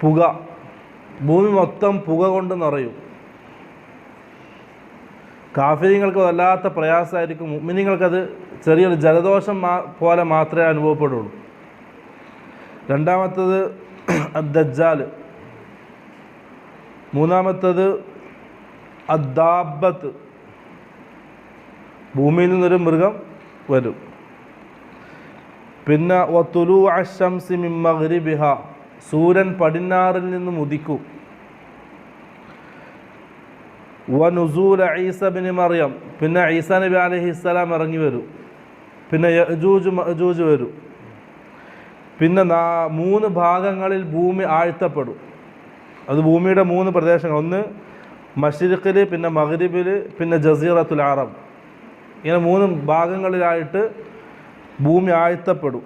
പുക, ഭൂമി മൊത്തം പുക കൊണ്ട് നിറയും. കാഫിര്യങ്ങൾക്ക് വല്ലാത്ത പ്രയാസമായിരിക്കും. മുഅ്മിനീങ്ങൾക്കത് ചെറിയൊരു ജലദോഷം പോലെ മാത്രമേ അനുഭവപ്പെടുള്ളൂ. രണ്ടാമത്തത് അദ്ദജ്ജാൽ, മൂന്നാമത്തത് അദ്ദാബത്ത്, ഭൂമിയിൽ നിന്നൊരു മൃഗം വരും. പിന്നെ വതുലൂ അശ്ശംസി മിൻ മഗ്രിബിഹ, സൂര്യൻ പടിഞ്ഞാറിൽ നിന്നും ഉദിക്കും. വനുസൂല ഈസ ബിൻ മറിയം, പിന്നെ ഈസാ നബി അലൈഹിസ്സലാം ഇറങ്ങി വരും. പിന്നെ യഅജൂജ് മഅജൂജ് വരും. പിന്നെ 3 ഭാഗങ്ങളിൽ ഭൂമി ആഴ്ത്തപ്പെടും. അത് ഭൂമിയുടെ 3 പ്രദേശങ്ങൾ, ഒന്ന് മശ്രിഖിൽ, പിന്നെ മഗ്രിബിൽ, പിന്നെ ജസീറത്തുൽ അറബ്. ഇങ്ങനെ 3 ഭാഗങ്ങളിലായിട്ട് ഭൂമി ആഴ്ത്തപ്പെടും.